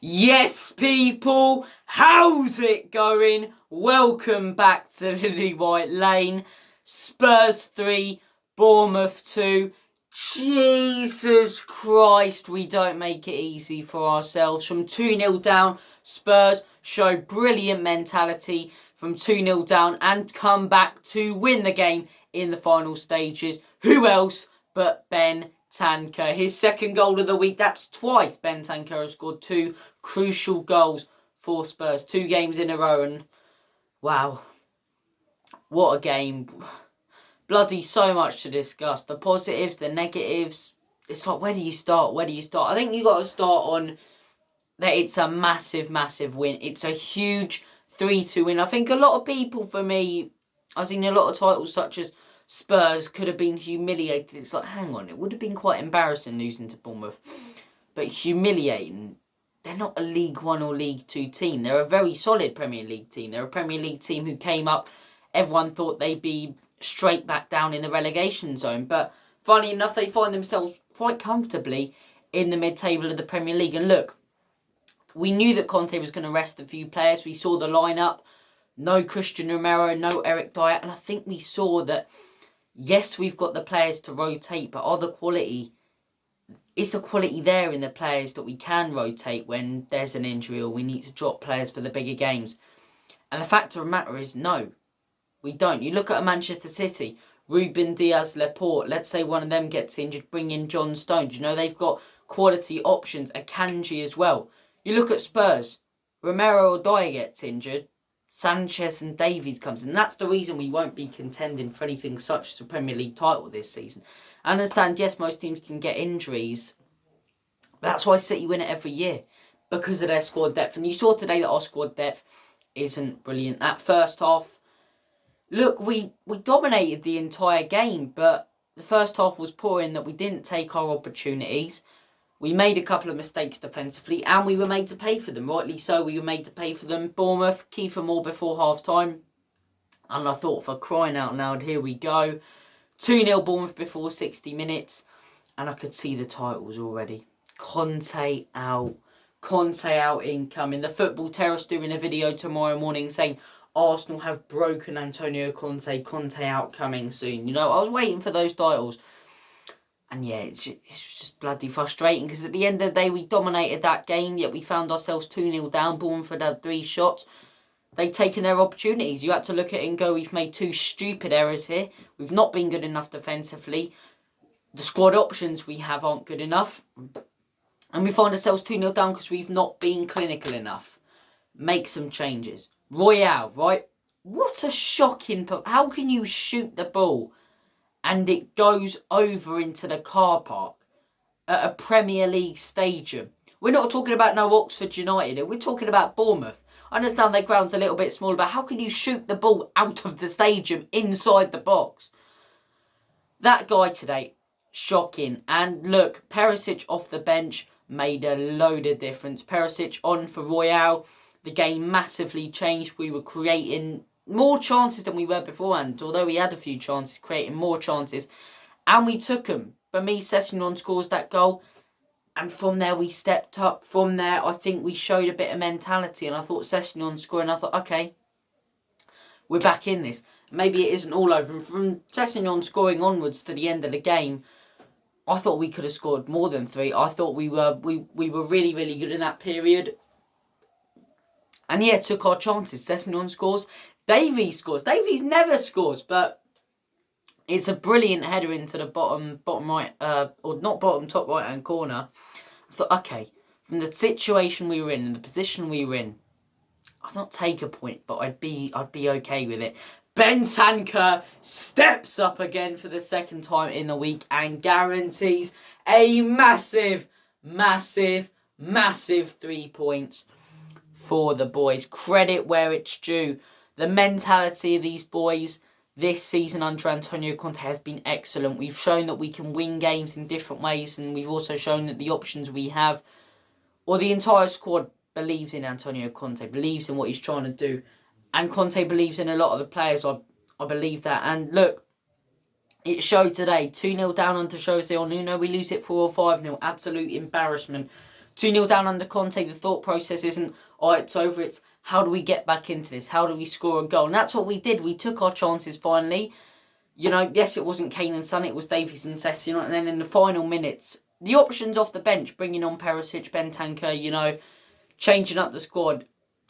Yes, people, how's it going? Welcome back to Lily White Lane. Spurs 3, Bournemouth 2. Jesus Christ, we don't make it easy for ourselves. From 2-0 down, Spurs show brilliant mentality from 2-0 down and come back to win the game in the final stages. Who else but Bentancur? His second goal of the week. That's twice Bentancur has scored two crucial goals for Spurs. 2 games in a row, and wow, what a game. Bloody so much to discuss. The positives, the negatives. It's like, where do you start? I think you got to start on that it's a massive, massive win. It's a huge 3-2 win. I think a lot of people, for me, I've seen a lot of titles such as Spurs could have been humiliated. It's like, hang on, it would have been quite embarrassing losing to Bournemouth. But humiliating, they're not a League One or League Two team. They're a very solid Premier League team. They're a Premier League team who came up. Everyone thought they'd be straight back down in the relegation zone. But funny enough, they find themselves quite comfortably in the mid-table of the Premier League. And look, we knew that Conte was going to rest a few players. We saw the lineup. No Christian Romero, no Eric Dyer. And I think we saw that, yes, we've got the players to rotate, but is the quality there in the players that we can rotate when there's an injury or we need to drop players for the bigger games? And the fact of the matter is, no, we don't. You look at a Manchester City, Ruben Diaz, Laporte, let's say one of them gets injured, bring in John Stones. You know, they've got quality options, Akanji as well. You look at Spurs, Romero or Dyer gets injured, Sanchez and Davies comes in. And that's the reason we won't be contending for anything such as a Premier League title this season. I understand, yes, most teams can get injuries. That's why City win it every year, because of their squad depth. And you saw today that our squad depth isn't brilliant. That first half, look, we dominated the entire game, but the first half was poor in that we didn't take our opportunities. We made a couple of mistakes defensively, and we were made to pay for them. Rightly so, we were made to pay for them. Bournemouth, Kiefer Moore before half-time. And I thought, for crying out loud, here we go. 2-0 Bournemouth before 60 minutes. And I could see the titles already. Conte out incoming. The Football Terrace doing a video tomorrow morning saying Arsenal have broken Antonio Conte. Conte out coming soon. You know, I was waiting for those titles. And yeah, it's just bloody frustrating because at the end of the day, we dominated that game, yet we found ourselves 2-0 down. Bournemouth had 3 shots. They've taken their opportunities. You had to look at it and go, we've made 2 stupid errors here. We've not been good enough defensively. The squad options we have aren't good enough. And we find ourselves 2-0 down because we've not been clinical enough. Make some changes. Royale, right? What a shocking... How can you shoot the ball and it goes over into the car park at a Premier League stadium? We're not talking about no Oxford United. We're talking about Bournemouth. I understand their ground's a little bit small, but how can you shoot the ball out of the stadium inside the box? That guy today, shocking. And look, Perisic off the bench made a load of difference. Perisic on for Royale. The game massively changed. We were creating more chances than we were beforehand. Although we had a few chances, creating more chances. And we took them. For me, Sessegnon scores that goal. And from there, we stepped up. From there, I think we showed a bit of mentality. And I thought Sessegnon scoring, I thought, okay, we're back in this. Maybe it isn't all over. And from Sessegnon scoring onwards to the end of the game, I thought we could have scored more than 3. I thought we were really, really good in that period. And yeah, took our chances. Sessegnon scores. Davies scores. Davies never scores, but it's a brilliant header into the bottom right, or not bottom, top right hand corner. I thought, okay, from the situation we were in and the position we were in, I'd not take a point, but I'd be okay with it. Bentancur steps up again for the second time in the week and guarantees a massive, massive, massive 3 points for the boys. Credit where it's due. The mentality of these boys this season under Antonio Conte has been excellent. We've shown that we can win games in different ways, and we've also shown that the options we have, or the entire squad, believes in Antonio Conte, believes in what he's trying to do. And Conte believes in a lot of the players. I believe that. And look, it showed today. 2-0 down onto Jose Nuno. We lose it 4 or 5-0. Absolute embarrassment 2-0 down under Conte, the thought process isn't, oh, it's over, it's how do we get back into this? How do we score a goal? And that's what we did. We took our chances finally. You know, yes, it wasn't Kane and Son, it was Davies and Sessegnon. And then in the final minutes, the options off the bench, bringing on Perisic, Bentancur, you know, changing up the squad,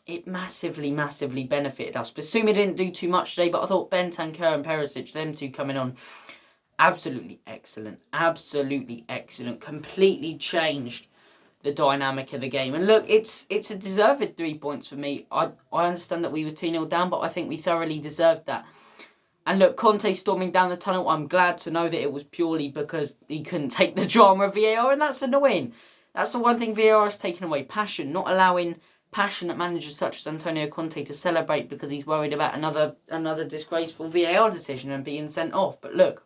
it massively, massively benefited us. Basuma didn't do too much today, but I thought Bentancur and Perisic, them two coming on, absolutely excellent. Absolutely excellent. Completely changed the dynamic of the game. And look, it's a deserved 3 points for me. I understand that we were 2-0 down, but I think we thoroughly deserved that. And look, Conte storming down the tunnel, I'm glad to know that it was purely because he couldn't take the drama of VAR, and that's annoying. That's the one thing VAR has taken away, passion, not allowing passionate managers such as Antonio Conte to celebrate because he's worried about another disgraceful VAR decision and being sent off. But look,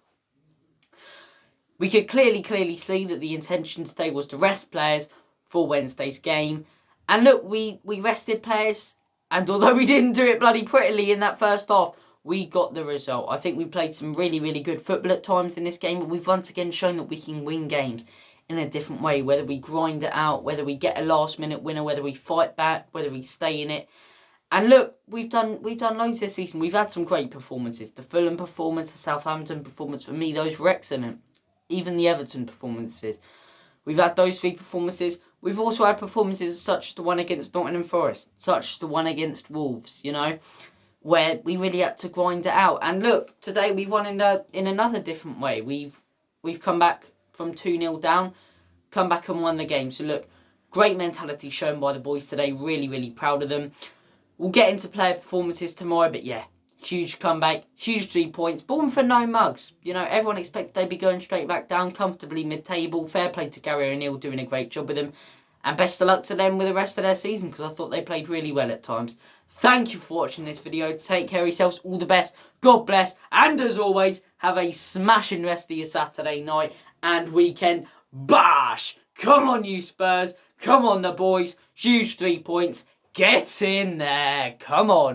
we could clearly see that the intention today was to rest players for Wednesday's game. And look, we rested players, and although we didn't do it bloody prettily in that first half, we got the result. I think we played some really, really good football at times in this game, but we've once again shown that we can win games in a different way, whether we grind it out, whether we get a last-minute winner, whether we fight back, whether we stay in it. And look, we've done loads this season. We've had some great performances. The Fulham performance, the Southampton performance, for me, those were excellent. Even the Everton performances. We've had those 3 performances. We've also had performances such as the one against Nottingham Forest, such as the one against Wolves, you know, where we really had to grind it out. And look, today we've won in another different way. We've come back from 2-0 down, come back and won the game. So look, great mentality shown by the boys today. Really, really proud of them. We'll get into player performances tomorrow, but yeah, huge comeback, huge 3 points. Bournemouth for no mugs. You know, everyone expected they'd be going straight back down, comfortably mid-table. Fair play to Gary O'Neill, doing a great job with them. And best of luck to them with the rest of their season, because I thought they played really well at times. Thank you for watching this video. Take care of yourselves. All the best. God bless. And as always, have a smashing rest of your Saturday night and weekend. Bash! Come on, you Spurs. Come on, the boys. Huge 3 points. Get in there. Come on.